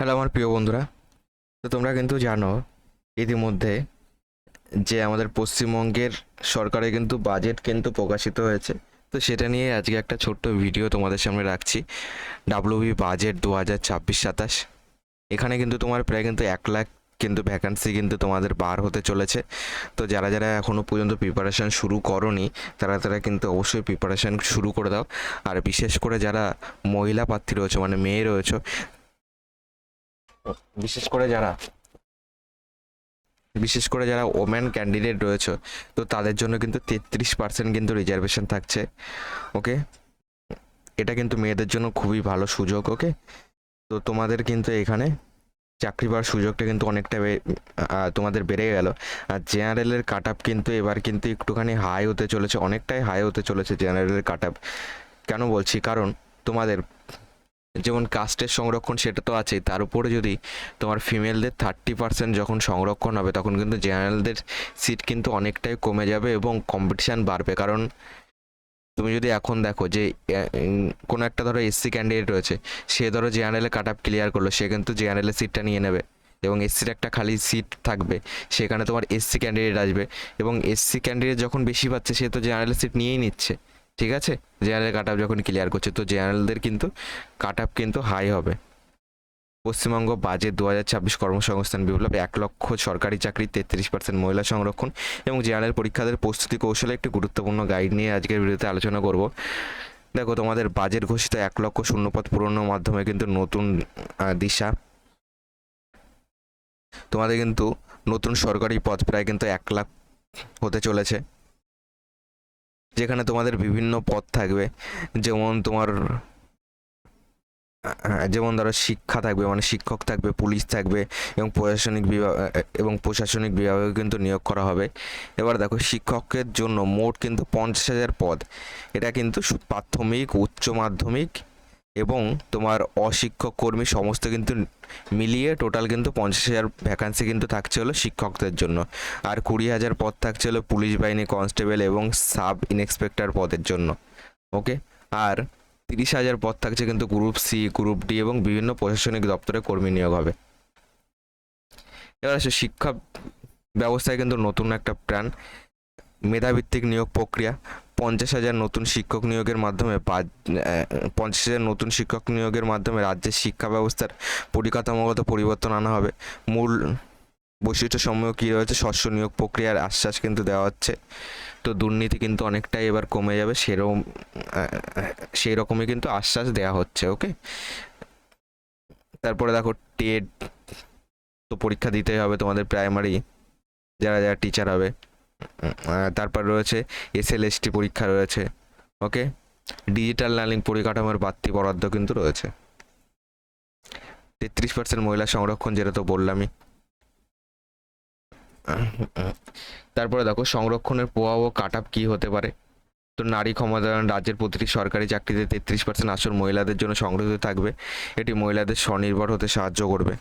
Hello আমার প্রিয় বন্ধুরা। তো তোমরা কিন্তু জানো ইতিমধ্যে যে আমাদের পশ্চিমবঙ্গের সরকারের কিন্তু বাজেট কিন্তু প্রকাশিত হয়েছে। তো সেটা নিয়ে আজকে একটা ছোট্ট ভিডিও তোমাদের সামনে রাখছি। ডাব্লিউবি বাজেট 2026-27, এখানে কিন্তু তোমার প্রায় কিন্তু 1 লাখ কিন্তু ভ্যাকান্সি কিন্তু তোমাদের বার হতে চলেছে। তো যারা যারা এখনও পর্যন্ত প্রিপারেশান শুরু করনি তারা তারা কিন্তু অবশ্যই প্রিপারেশান শুরু করে দাও। আর বিশেষ করে যারা মহিলা প্রার্থী রয়েছে মানে মেয়ে রয়েছে, বিশেষ করে যারা বিশেষ করে যারা ওমেন ক্যান্ডিডেট রয়েছে, তো তাদের জন্য কিন্তু 33% কিন্তু রিজার্ভেশন থাকছে। ওকে, এটা কিন্তু মেয়েদের জন্য খুবই ভালো সুযোগ। ওকে, তো তোমাদের কিন্তু এখানে চাকরি পাওয়ার সুযোগটা কিন্তু অনেকটা তোমাদের বেড়ে গেল। আর জেনারেলের কাট আপ কিন্তু এবার কিন্তু একটুখানি হাই হতে চলেছে, অনেকটাই হাই হতে চলেছে জেনারেলের কাট আপ। কেন বলছি, কারণ তোমাদের যেমন কাস্টের সংরক্ষণ সেটা তো আছেই, তার উপরে যদি তোমার ফিমেলদের 30% যখন সংরক্ষণ হবে তখন কিন্তু জেনারেলদের সিট কিন্তু অনেকটাই কমে যাবে এবং কম্পিটিশান বাড়বে। কারণ তুমি যদি এখন দেখো যে কোনো একটা ধরো এসসি ক্যান্ডিডেট রয়েছে, সে ধরো জেনারেলে কাট আপ ক্লিয়ার করলো, সে কিন্তু জেনারেলের সিটটা নিয়ে নেবে এবং এসসির একটা খালি সিট থাকবে, সেখানে তোমার এসসি ক্যান্ডিডেট আসবে এবং এসসি ক্যান্ডিডেট যখন বেশি পাচ্ছে সে তো জেনারেল সিট নিয়েই নিচ্ছে। ঠিক আছে, জেনারেল কাট আপ যখন ক্লিয়ার করছে তো জেনারেলদের কিন্তু কাট আপ কিন্তু হাই হবে। পশ্চিমবঙ্গ বাজেট 2026 কর্মসংস্থান বিপ্লব, 1 লক্ষ সরকারি চাকরি, 33% মহিলা সংরক্ষণ এবং জেনারেল পরীক্ষাদের প্রস্তুতি কৌশলে একটি গুরুত্বপূর্ণ গাইড নিয়ে আজকের ভিডিওতে আলোচনা করব। দেখো, তোমাদের বাজেট ঘোষিত 1 লক্ষ শূন্যপদ পূরণের মাধ্যমে কিন্তু নতুন দিশা। তোমাদের কিন্তু নতুন সরকারি পদ প্রায় কিন্তু 1 লাখ হতে চলেছে, যেখানে তোমাদের বিভিন্ন পদ থাকবে। যেমন তোমার যেমন ধরো শিক্ষা থাকবে, মানে শিক্ষক থাকবে, পুলিশ থাকবে এবং প্রশাসনিক বিভাগে কিন্তু নিয়োগ করা হবে। এবার দেখো, শিক্ষকের জন্য মোট কিন্তু 50,000 পদ। এটা কিন্তু প্রাথমিক, উচ্চ মাধ্যমিক এবং তোমার অশিক্ষক কর্মী সমস্ত কিন্তু মিলিয়ে টোটাল কিন্তু 50,000 ভ্যাকান্সি কিন্তু থাকছে হলো শিক্ষকদের জন্য। আর 20,000 পদ থাকছে হলো পুলিশ বাহিনী কনস্টেবল এবং সাব ইন্সপেক্টর পদের জন্য। ওকে, আর 30,000 পদ থাকছে কিন্তু গ্রুপ সি, গ্রুপ ডি এবং বিভিন্ন প্রশাসনিক দপ্তরে কর্মী নিয়োগ হবে। এবার আসে শিক্ষা ব্যবস্থায় কিন্তু নতুন একটা প্ল্যান, মেধাভিত্তিক নিয়োগ প্রক্রিয়া। 50,000 নতুন শিক্ষক নিয়োগের মাধ্যমে 50,000 নতুন শিক্ষক নিয়োগের মাধ্যমে রাজ্যের শিক্ষা ব্যবস্থার পরিকাঠামোগত পরিবর্তন আনা হবে। মূল বৈশিষ্ট্যসমূহ কী রয়েছে, স্বচ্ছ নিয়োগ প্রক্রিয়ার আশ্বাস কিন্তু দেওয়া হচ্ছে। তো দুর্নীতি কিন্তু অনেকটাই এবার কমে যাবে, সেই রকমই কিন্তু আশ্বাস দেওয়া হচ্ছে। ওকে, তারপরে দেখো টেট তো পরীক্ষা দিতেই হবে তোমাদের প্রাইমারি যারা যারা টিচার হবে। তারপর রয়েছে এসএলএসটি পরীক্ষা রয়েছে। ওকে, ডিজিটাল লার্নিং পরিকাঠামোর বাড়তি বরাদ্দ কিন্তু রয়েছে। 33% মহিলা সংরক্ষণ, যেটা তো বললামই। তারপরে দেখো সংরক্ষণের প্রভাব ও কাট আপ কী হতে পারে। তো নারী ক্ষমতায়ন, রাজ্যের প্রতিটি সরকারি চাকরিতে 33% আসন মহিলাদের জন্য সংরক্ষিত থাকবে। এটি মহিলাদের স্বনির্ভর হতে সাহায্য করবে।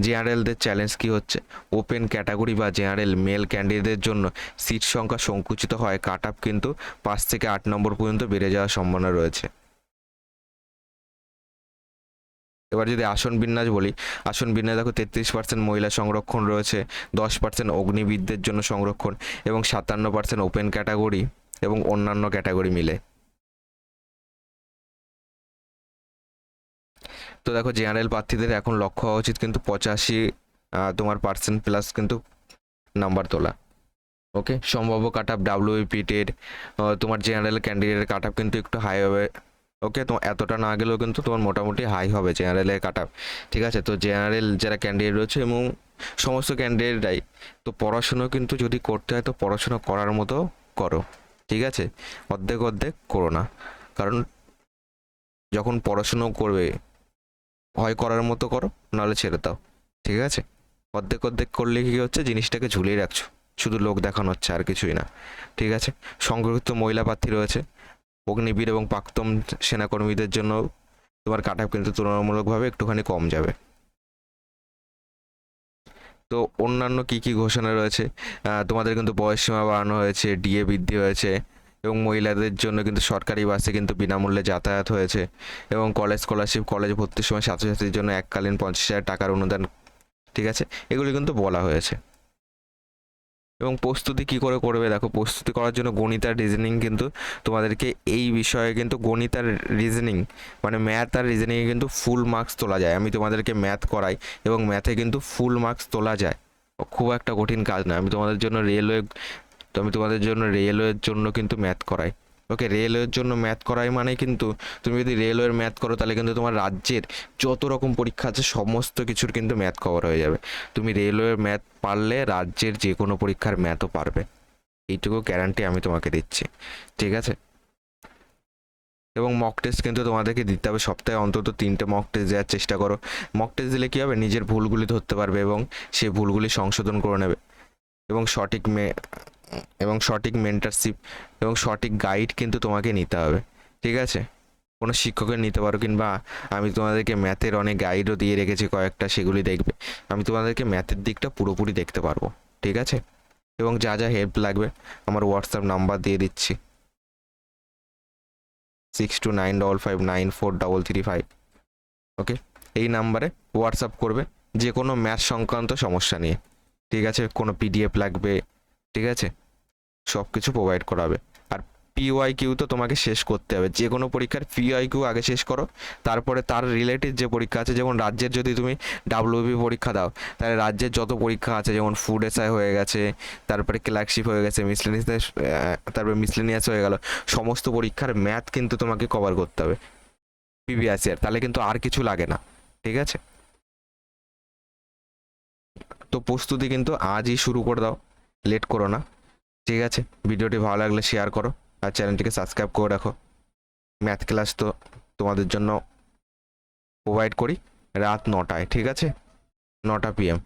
জেনারেলদের চ্যালেঞ্জ কী হচ্ছে, ওপেন ক্যাটাগরি বা জেনারেল মেল ক্যান্ডিডেটদের জন্য সিট সংখ্যা সংকুচিত হয়, কাট আপ কিন্তু 5 থেকে 8 নম্বর পর্যন্ত বেড়ে যাওয়ার সম্ভাবনা রয়েছে। এবার যদি আসন বিন্যাস বলি, আসন বিন্যাস দেখো 33% মহিলা সংরক্ষণ রয়েছে, 10% অগ্নিবিদদের জন্য সংরক্ষণ এবং 57% ওপেন ক্যাটাগরি এবং অন্যান্য ক্যাটাগরি মিলে। তো দেখো, জেনারেল প্রার্থীদের এখন লক্ষ্য হওয়া উচিত কিন্তু 85 তোমার পার্সেন্ট প্লাস কিন্তু নাম্বার তোলা। ওকে, সম্ভাব্য কাট আপ ডাব্লিউপি টেট, তোমার জেনারেল ক্যান্ডিডেটের কাট আপ কিন্তু একটু হাই হবে। ওকে, তো এতটা না গেলেও কিন্তু তোমার মোটামুটি হাই হবে জেনারেলের কাট আপ। ঠিক আছে, তো জেনারেল যারা ক্যান্ডিডেট রয়েছে এবং সমস্ত ক্যান্ডিডেটরাই তো পড়াশুনো কিন্তু যদি করতে হয় তো পড়াশুনো করার মতো করো। ঠিক আছে, অর্ধেক অর্ধেক করো না, কারণ যখন পড়াশুনো করবে হয় করার মতো করো, নাহলে ছেড়ে দাও। ঠিক আছে, অর্ধেক অর্ধেক করলে কী হচ্ছে, জিনিসটাকে ঝুলিয়ে রাখছো, শুধু লোক দেখানো হচ্ছে আর কিছুই না। ঠিক আছে, সংরক্ষিত মহিলা প্রার্থী রয়েছে, অগ্নিবীর এবং প্রাক্তন সেনাকর্মীদের জন্য তোমার কাট আপ কিন্তু তুলনামূলকভাবে একটুখানি কম যাবে। তো অন্যান্য কি কি ঘোষণা রয়েছে, তোমাদের কিন্তু বয়স সীমা বাড়ানো হয়েছে, ডিএ বৃদ্ধি হয়েছে এবং মহিলাদের জন্য কিন্তু সরকারি বাসে কিন্তু বিনামূল্যে যাতায়াত হয়েছে, এবং কলেজ স্কলারশিপ, কলেজ ভর্তির সময় ছাত্রছাত্রীর জন্য এককালীন 50,000 টাকার অনুদান, ঠিক আছে, এগুলি কিন্তু বলা হয়েছে। এবং প্রস্তুতি কি করে করবে, দেখো প্রস্তুতি করার জন্য গণিত আর রিজনিং কিন্তু তোমাদেরকে এই বিষয়ে কিন্তু গণিত আর রিজনিং মানে ম্যাথ আর রিজনিংয়ে কিন্তু ফুল মার্কস তোলা যায়। আমি তোমাদেরকে ম্যাথ করাই এবং ম্যাথে কিন্তু ফুল মার্কস তোলা যায়, খুব একটা কঠিন কাজ না। আমি তোমাদের জন্য রেলওয়ের জন্য কিন্তু ম্যাথ করাই। ওকে, রেলওয়ের জন্য ম্যাথ করাই মানে কিন্তু তুমি যদি রেলওয়ের ম্যাথ করো তাহলে কিন্তু তোমার রাজ্যের যত রকম পরীক্ষা আছে সমস্ত কিছুর কিন্তু ম্যাথ কভার হয়ে যাবে। তুমি রেলওয়ের ম্যাথ পারলে রাজ্যের যে কোনো পরীক্ষার ম্যাথও পারবে, এইটুকু গ্যারান্টি আমি তোমাকে দিচ্ছি, ঠিক আছে। এবং মক টেস্ট কিন্তু তোমাদেরকে দিতে হবে, সপ্তাহে অন্তত 3টে মক টেস্ট দেওয়ার চেষ্টা করো। মক টেস্ট দিলে কী হবে, নিজের ভুলগুলি ধরতে পারবে এবং সেই ভুলগুলি সংশোধন করে নেবে, এবং সঠিক মেন্টারশিপ এবং সঠিক গাইড কিন্তু তোমাকে নিতে হবে, ঠিক আছে। কোনো শিক্ষকের নিতে পারো, কিংবা আমি তোমাদেরকে ম্যাথের অনেক গাইডও দিয়ে রেখেছি কয়েকটা, সেগুলি দেখবে। আমি তোমাদেরকে ম্যাথের দিকটা পুরোপুরি দেখতে পারবো, ঠিক আছে। এবং যা যা হেল্প লাগবে আমার হোয়াটসঅ্যাপ নাম্বার দিয়ে দিচ্ছি, 6295594335। ওকে, এই নাম্বারে হোয়াটসঅ্যাপ করবে যে কোনো ম্যাথ সংক্রান্ত সমস্যা নিয়ে, ঠিক আছে। কোনো পিডিএফ লাগবে, ঠিক আছে, সব কিছু প্রোভাইড করাবে। আর পিওয়াইকিউ তো তোমাকে শেষ করতে হবে, যে কোনো পরীক্ষার পিওয়াইকিউ আগে শেষ করো, তারপরে তার রিলেটেড যে পরীক্ষা আছে, যেমন রাজ্যের যদি তুমি ডাব্লিউবি পরীক্ষা দাও, তাহলে রাজ্যের যত পরীক্ষা আছে, যেমন ফুড এসআই হয়ে গেছে, তারপরে ক্লার্কশিপ হয়ে গেছে, তারপরে মিসলেনিয়াস হয়ে গেল, সমস্ত পরীক্ষার ম্যাথ কিন্তু তোমাকে কভার করতে হবে প্রিভিয়াস ইয়ার, তাহলে কিন্তু আর কিছু লাগে না, ঠিক আছে। তো প্রস্তুতি কিন্তু আজই শুরু করে দাও, লেট করো না, ঠিক আছে। ভিডিওটি ভালো লাগলে শেয়ার করো আর চ্যানেলটিকে সাবস্ক্রাইব করে রাখো। ম্যাথ ক্লাস তো তোমাদের জন্য প্রোভাইড করি রাত 9টায়, ঠিক আছে, 9টা PM।